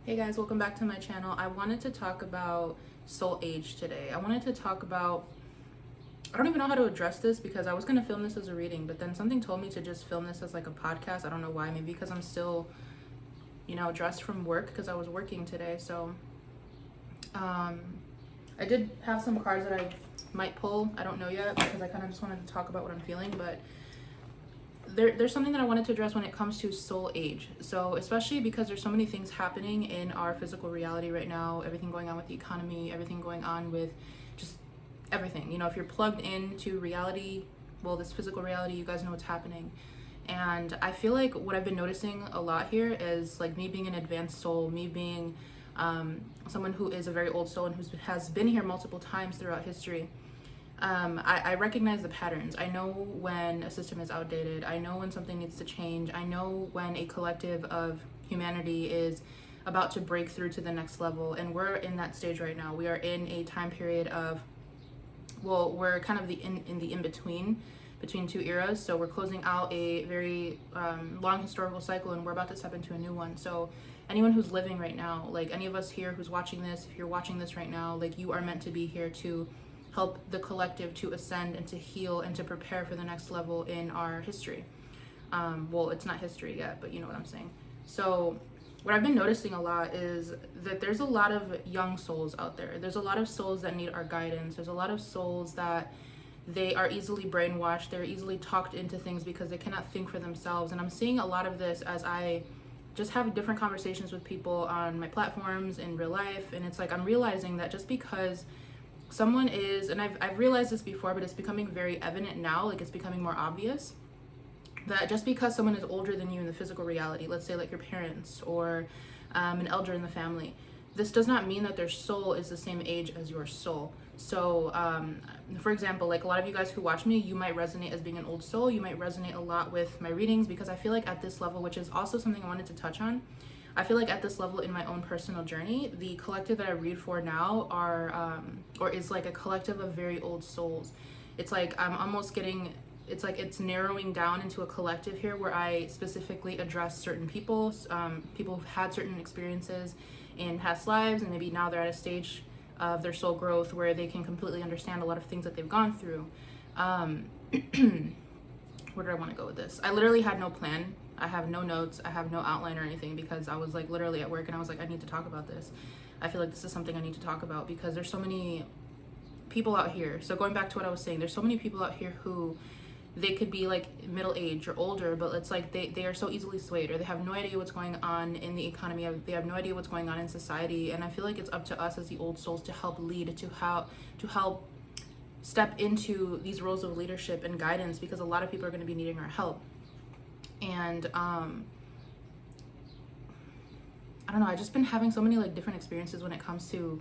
Hey guys, welcome back to my channel. I wanted to talk about soul age today. I wanted to talk about, I don't even know how to address this because I was going to film this as a reading, but then something told me to just film this as like a podcast. I don't know why, maybe because I'm still, dressed from work because I was working today. So I did have some cards that I might pull. I don't know yet because I kind of just wanted to talk about what I'm feeling, but there's something that I wanted to address when it comes to soul age. So especially because there's so many things happening in our physical reality right now, everything going on with the economy, everything going on with just everything. If you're plugged into reality, well, this physical reality, you guys know what's happening. And I feel like what I've been noticing a lot here is like me being an advanced soul, me being someone who is a very old soul and who has been here multiple times throughout history. I recognize the patterns. I know when a system is outdated. I know when something needs to change. I know when a collective of humanity is about to break through to the next level. And we're in that stage right now. We are in a time period of, well, we're kind of in the in-between, between two eras. So we're closing out a very long historical cycle and we're about to step into a new one. So anyone who's living right now, like any of us here who's watching this, if you're watching this right now, like you are meant to be here to help the collective to ascend and to heal and to prepare for the next level in our history. Well, it's not history yet, but you know what I'm saying. So what I've been noticing a lot is that there's a lot of young souls out there. There's a lot of souls that need our guidance. There's a lot of souls that they are easily brainwashed. They're easily talked into things because they cannot think for themselves. And I'm seeing a lot of this as I just have different conversations with people on my platforms in real life. And it's like I'm realizing that just because someone is, and I've realized this before, but it's becoming very evident now, like it's becoming more obvious, that just because someone is older than you in the physical reality, let's say like your parents or an elder in the family, this does not mean that their soul is the same age as your soul. So for example, like a lot of you guys who watch me, you might resonate as being an old soul. You might resonate a lot with my readings because I feel like at this level, which is also something I wanted to touch on, I feel like at this level in my own personal journey, the collective that I read for now are, or is like a collective of very old souls. It's like I'm almost getting, it's like it's narrowing down into a collective here where I specifically address certain people, people who've had certain experiences in past lives, and maybe now they're at a stage of their soul growth where they can completely understand a lot of things that they've gone through. Where did I want to go with this? I literally had no plan. I have no notes, I have no outline or anything because I was like literally at work and I was like, I need to talk about this. I feel like this is something I need to talk about because there's so many people out here. So going back to what I was saying, there's so many people out here who they could be like middle age or older, but it's like they are so easily swayed, or they have no idea what's going on in the economy, they have no idea what's going on in society. And I feel like it's up to us as the old souls to help lead, to help step into these roles of leadership and guidance, because a lot of people are going to be needing our help. And I don't know, I've just been having so many like different experiences when it comes to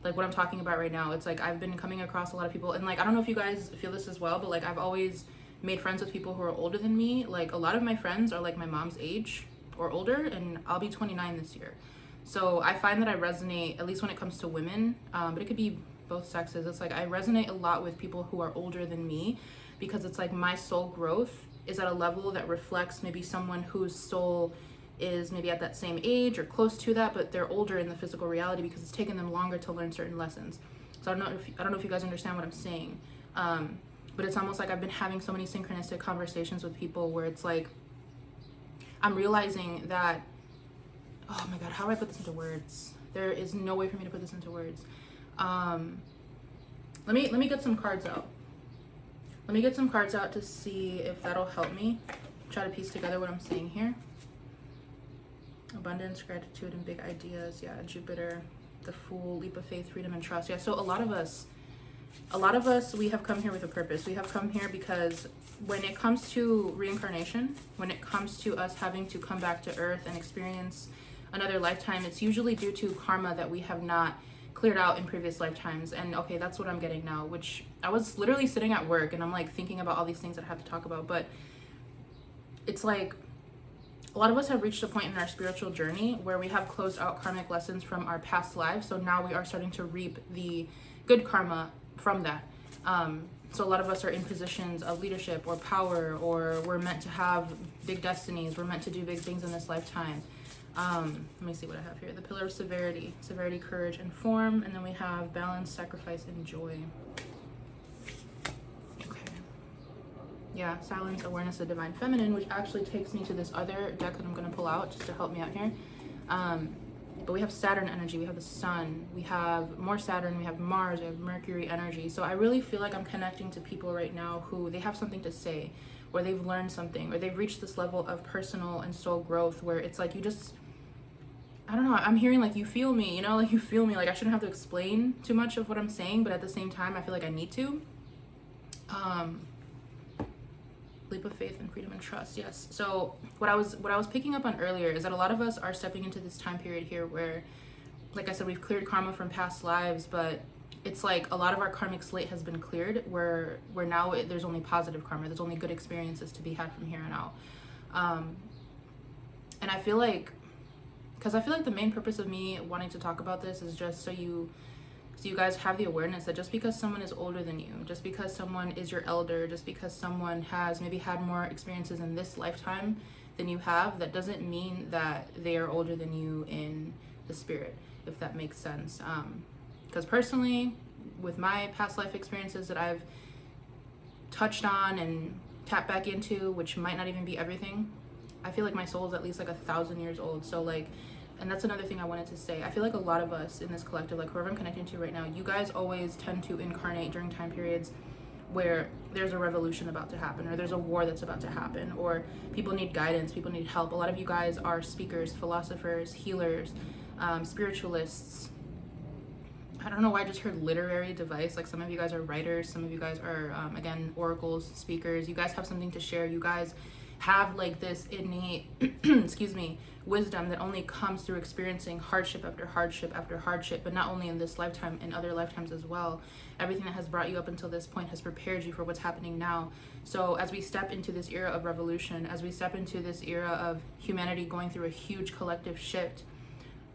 like what I'm talking about right now. It's like I've been coming across a lot of people, and like I don't know if you guys feel this as well, but like I've always made friends with people who are older than me. Like a lot of my friends are like my mom's age or older, and I'll be 29 this year. So I find that I resonate, at least when it comes to women, but it could be both sexes. It's like I resonate a lot with people who are older than me because it's like my soul growth is at a level that reflects maybe someone whose soul is maybe at that same age or close to that, but they're older in the physical reality because it's taken them longer to learn certain lessons. So I don't know if you guys understand what I'm saying, but it's almost like I've been having so many synchronistic conversations with people where it's like I'm realizing that, oh my god, how do I put this into words? There is no way for me to put this into words. Let me get some cards out. Let me get some cards out to see if that'll help me try to piece together what I'm saying here. Abundance, gratitude, and big ideas. Yeah, Jupiter, the Fool, leap of faith, freedom, and trust. Yeah, so a lot of us, we have come here with a purpose. We have come here because when it comes to reincarnation, when it comes to us having to come back to Earth and experience another lifetime, it's usually due to karma that we have not cleared out in previous lifetimes. And okay, that's what I'm getting now, which I was literally sitting at work and I'm like thinking about all these things that I have to talk about, but it's like a lot of us have reached a point in our spiritual journey where we have closed out karmic lessons from our past lives. So now we are starting to reap the good karma from that. So a lot of us are in positions of leadership or power, or we're meant to have big destinies. We're meant to do big things in this lifetime. Let me see what I have here. The pillar of severity, courage, and form. And then we have balance, sacrifice, and joy. Okay. Yeah, silence, awareness of divine feminine, which actually takes me to this other deck that I'm going to pull out just to help me out here. But we have Saturn energy, we have the sun, we have more Saturn, we have Mars, we have Mercury energy. So I really feel like I'm connecting to people right now who they have something to say, or they've learned something, or they've reached this level of personal and soul growth where it's like you just, I don't know, I'm hearing like you feel me, you know, like you feel me, like I shouldn't have to explain too much of what I'm saying, but at the same time I feel like I need to. Leap of faith and freedom and trust. Yes. So what I was picking up on earlier is that a lot of us are stepping into this time period here where, like I said, we've cleared karma from past lives, but it's like a lot of our karmic slate has been cleared where now there's only positive karma, there's only good experiences to be had from here on out. And I feel like, because I feel like the main purpose of me wanting to talk about this is just so you guys have the awareness that just because someone is older than you, just because someone is your elder, just because someone has maybe had more experiences in this lifetime than you have, that doesn't mean that they are older than you in the spirit, if that makes sense. Because personally, with my past life experiences that I've touched on and tapped back into, which might not even be everything, I feel like my soul is at least like 1,000 years old. So like, and that's another thing I wanted to say. I feel like a lot of us in this collective, like whoever I'm connecting to right now, you guys always tend to incarnate during time periods where there's a revolution about to happen, or there's a war that's about to happen, or people need guidance, people need help. A lot of you guys are speakers, philosophers, healers, spiritualists. I don't know why I just heard literary device. Like some of you guys are writers, some of you guys are, again, oracles, speakers. You guys have something to share. You guys have like this innate, excuse me, wisdom that only comes through experiencing hardship after hardship after hardship, but not only in this lifetime, in other lifetimes as well. Everything that has brought you up until this point has prepared you for what's happening now. So as we step into this era of revolution, as we step into this era of humanity going through a huge collective shift,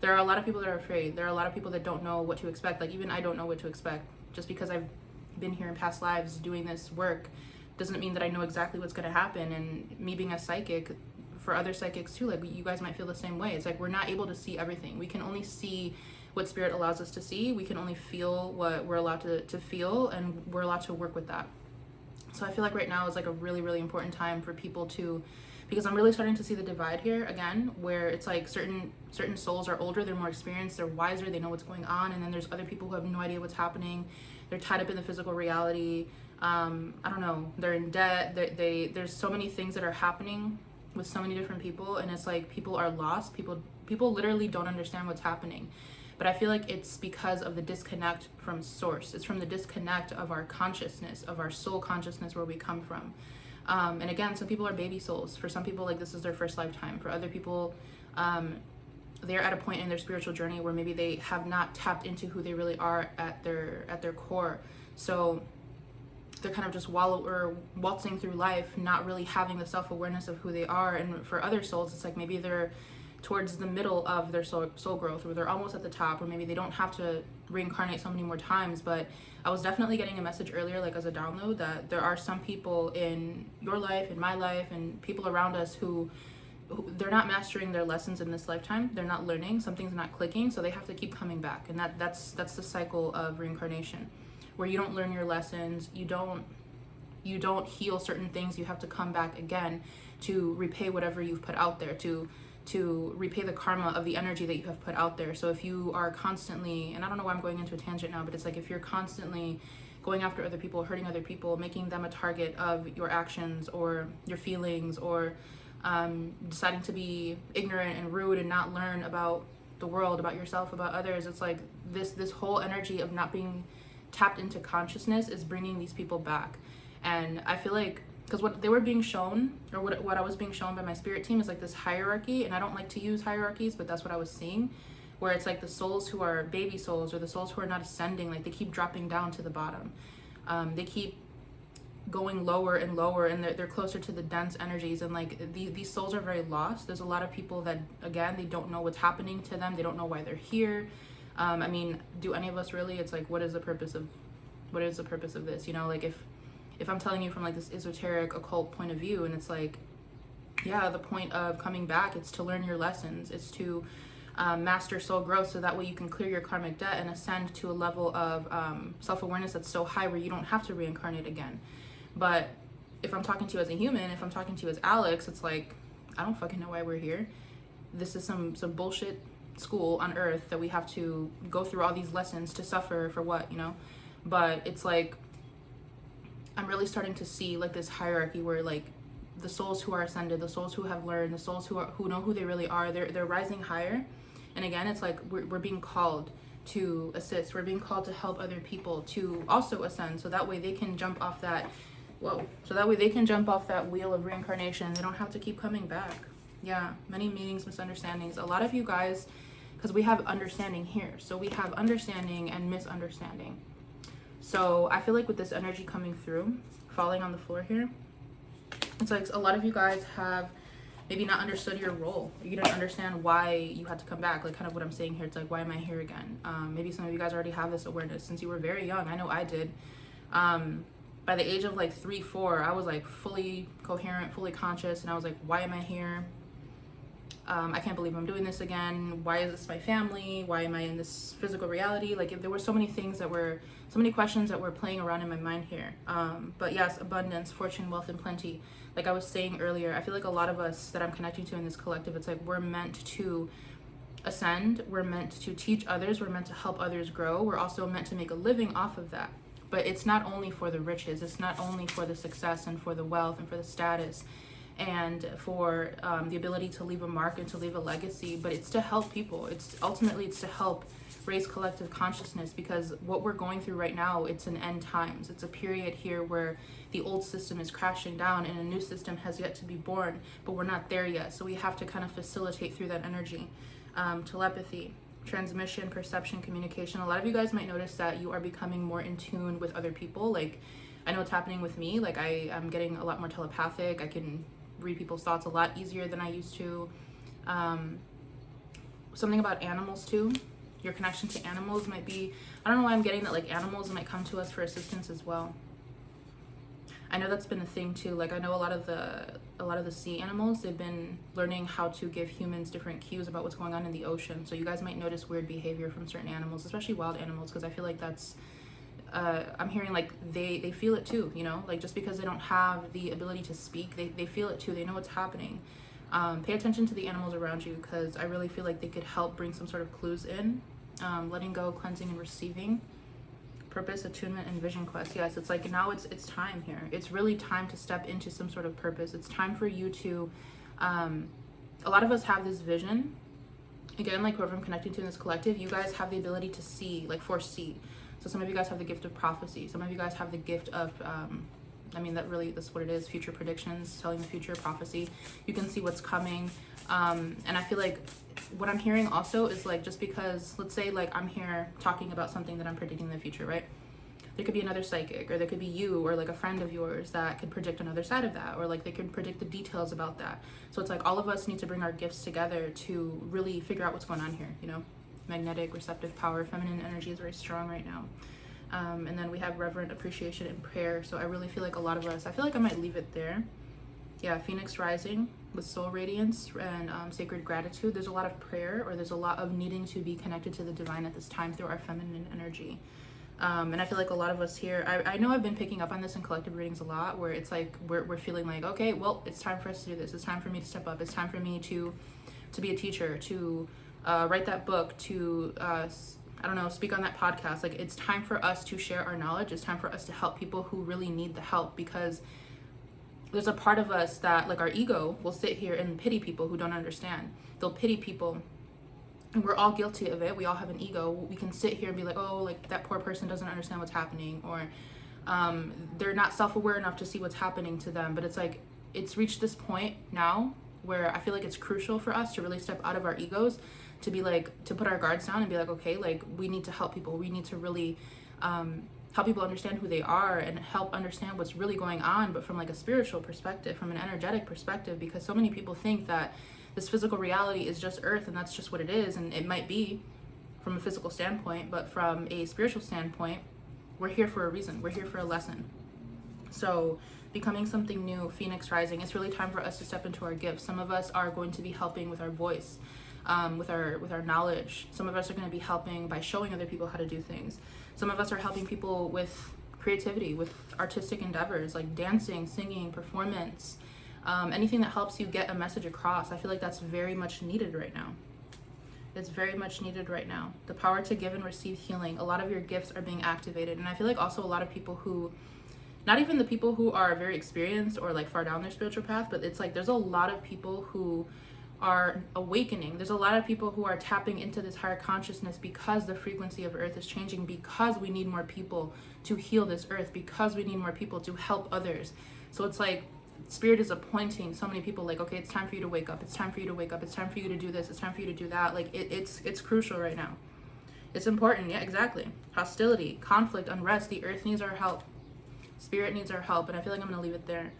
there are a lot of people that are afraid. There are a lot of people that don't know what to expect. Like even I don't know what to expect. Just because I've been here in past lives doing this work doesn't mean that I know exactly what's going to happen. And me being a psychic, for other psychics too, like you guys might feel the same way. It's like we're not able to see everything. We can only see what spirit allows us to see. We can only feel what we're allowed to feel, and we're allowed to work with that. So I feel like right now is like a really, really important time for people to, because I'm really starting to see the divide here again, where it's like certain souls are older, they're more experienced, they're wiser, they know what's going on, and then there's other people who have no idea what's happening. They're tied up in the physical reality. I don't know, they're in debt. There's so many things that are happening with so many different people, and it's like people are lost. People literally don't understand what's happening. But I feel like it's because of the disconnect from source. It's from the disconnect of our consciousness, of our soul consciousness, where we come from. And again, some people are baby souls. For some people, like this is their first lifetime. For other people, they're at a point in their spiritual journey where maybe they have not tapped into who they really are at their core. So they're kind of just waltzing through life, not really having the self-awareness of who they are. And for other souls, it's like maybe they're towards the middle of their soul growth, or they're almost at the top, or maybe they don't have to reincarnate so many more times. But I was definitely getting a message earlier, like as a download, that there are some people in your life, in my life, and people around us who they're not mastering their lessons in this lifetime. They're not learning, something's not clicking, so they have to keep coming back. And that's the cycle of reincarnation, where you don't learn your lessons, you don't heal certain things, you have to come back again to repay whatever you've put out there, to repay the karma of the energy that you have put out there. So if you are constantly, and I don't know why I'm going into a tangent now, but it's like if you're constantly going after other people, hurting other people, making them a target of your actions or your feelings, or deciding to be ignorant and rude and not learn about the world, about yourself, about others, it's like this whole energy of not being tapped into consciousness is bringing these people back. And I feel like, because what they were being shown, or what I was being shown by my spirit team, is like this hierarchy, and I don't like to use hierarchies, but that's what I was seeing, where it's like the souls who are baby souls, or the souls who are not ascending, like they keep dropping down to the bottom. They keep going lower and lower, and they're closer to the dense energies, and like these souls are very lost. There's a lot of people that, again, they don't know what's happening to them, they don't know why they're here. I mean, do any of us really? It's like, what is the purpose of this? You know, like if I'm telling you from like this esoteric occult point of view, and it's like yeah, the point of coming back, it's to learn your lessons. It's to master soul growth, so that way you can clear your karmic debt and ascend to a level of self-awareness that's so high where you don't have to reincarnate again. But if I'm talking to you as a human, if I'm talking to you as Alex, it's like, I don't fucking know why we're here. This is some bullshit school on earth that we have to go through all these lessons to suffer for what, you know? But it's like, I'm really starting to see like this hierarchy where like the souls who are ascended, the souls who have learned, the souls who know who they really are, they're rising higher. And again, it's like we're being called to assist. We're being called to help other people to also ascend, so that way they can jump off that wheel of reincarnation. They don't have to keep coming back. Yeah, many meanings, misunderstandings. A lot of you guys, because we have understanding here, so we have understanding and misunderstanding. So I feel like with this energy coming through, falling on the floor here, it's like a lot of you guys have maybe not understood your role. You didn't understand why you had to come back, like kind of what I'm saying here. It's like, why am I here again? Maybe some of you guys already have this awareness since you were very young. I know I did. By the age of like 3, 4, I was like fully coherent, fully conscious, and I was like, why am I here? I can't believe I'm doing this again. Why is this my family? Why am I in this physical reality? Like, there were so many things that were, so many questions that were playing around in my mind here. But yes, abundance, fortune, wealth, and plenty. Like I was saying earlier, I feel like a lot of us that I'm connecting to in this collective, it's like we're meant to ascend. We're meant to teach others. We're meant to help others grow. We're also meant to make a living off of that. But it's not only for the riches. It's not only for the success and for the wealth and for the status and for the ability to leave a mark and to leave a legacy, but it's to help people. It's to help raise collective consciousness, because what we're going through right now, it's an end times. It's a period here where the old system is crashing down and a new system has yet to be born, but we're not there yet. So we have to kind of facilitate through that energy. Telepathy, transmission, perception, communication. A lot of you guys might notice that you are becoming more in tune with other people. Like, I know it's happening with me. Like, I'm getting a lot more telepathic. I can read people's thoughts a lot easier than I used to. Something about animals too. Your connection to animals might be, I don't know why I'm getting that, like animals might come to us for assistance as well. I know that's been a thing too. Like, I know a lot of the sea animals, they've been learning how to give humans different cues about what's going on in the ocean. So you guys might notice weird behavior from certain animals, especially wild animals, because I feel like that's I'm hearing like they feel it too, you know, like just because they don't have the ability to speak, they feel it too. They know what's happening. Pay attention to the animals around you, because I really feel like they could help bring some sort of clues in. Letting go, cleansing, and receiving. Purpose, attunement, and vision quest. Yes, it's like now it's time here. It's really time to step into some sort of purpose. It's time for you to, a lot of us have this vision. Again, like whoever I'm connecting to in this collective, you guys have the ability to see, like foresee. So some of you guys have the gift of prophecy. Some of you guys have the gift of, that's what it is, future predictions, telling the future, prophecy. You can see what's coming. And I feel like what I'm hearing also is like, just because, let's say like I'm here talking about something that I'm predicting in the future, right? There could be another psychic, or there could be you, or like a friend of yours that could predict another side of that, or like they could predict the details about that. So it's like all of us need to bring our gifts together to really figure out what's going on here, you know? Magnetic, receptive power, feminine energy is very strong right now. And then we have reverent appreciation and prayer. So I really feel like a lot of us, I feel like I might leave it there. Yeah, Phoenix rising with soul radiance and sacred gratitude. There's a lot of prayer, or there's a lot of needing to be connected to the divine at this time through our feminine energy. And I feel like a lot of us here, I know I've been picking up on this in collective readings a lot, where it's like we're feeling like, okay, well, it's time for us to do this. It's time for me to step up. It's time for me to be a teacher, to write that book, to speak on that podcast. Like, it's time for us to share our knowledge. It's time for us to help people who really need the help, because there's a part of us that, like, our ego will sit here and pity people who don't understand. They'll pity people, and we're all guilty of it. We all have an ego. We can sit here and be like, oh, like that poor person doesn't understand what's happening, or they're not self-aware enough to see what's happening to them. But it's like, it's reached this point now where I feel like it's crucial for us to really step out of our egos, to be like, to put our guards down and be like, okay, like, we need to help people. We need to really help people understand who they are and help understand what's really going on, but from like a spiritual perspective, from an energetic perspective, because so many people think that this physical reality is just earth and that's just what it is. And it might be from a physical standpoint, but from a spiritual standpoint, we're here for a reason. We're here for a lesson. So becoming something new, phoenix rising. It's really time for us to step into our gifts. Some of us are going to be helping with our voice, with our knowledge. Some of us are going to be helping by showing other people how to do things. Some of us are helping people with creativity, with artistic endeavors like dancing, singing, performance, anything that helps you get a message across. I feel like that's very much needed right now. It's very much needed right now. The power to give and receive healing. A lot of your gifts are being activated. And I feel like also a lot of people who, not even the people who are very experienced or like far down their spiritual path, but it's like there's a lot of people who are awakening. There's a lot of people who are tapping into this higher consciousness because the frequency of Earth is changing, because we need more people to heal this Earth, because we need more people to help others. So it's like Spirit is appointing so many people like, okay, it's time for you to wake up. It's time for you to wake up. It's time for you to do this. It's time for you to do that. Like it's crucial right now. It's important. Yeah, exactly. Hostility, conflict, unrest. The Earth needs our help. Spirit needs our help. And I feel like I'm going to leave it there.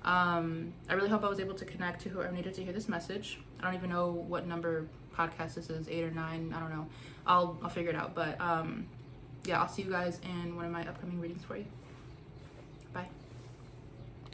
I really hope I was able to connect to whoever needed to hear this message. I don't even know what number podcast this is, 8 or 9. I don't know. I'll figure it out. But yeah, I'll see you guys in one of my upcoming readings for you. Bye.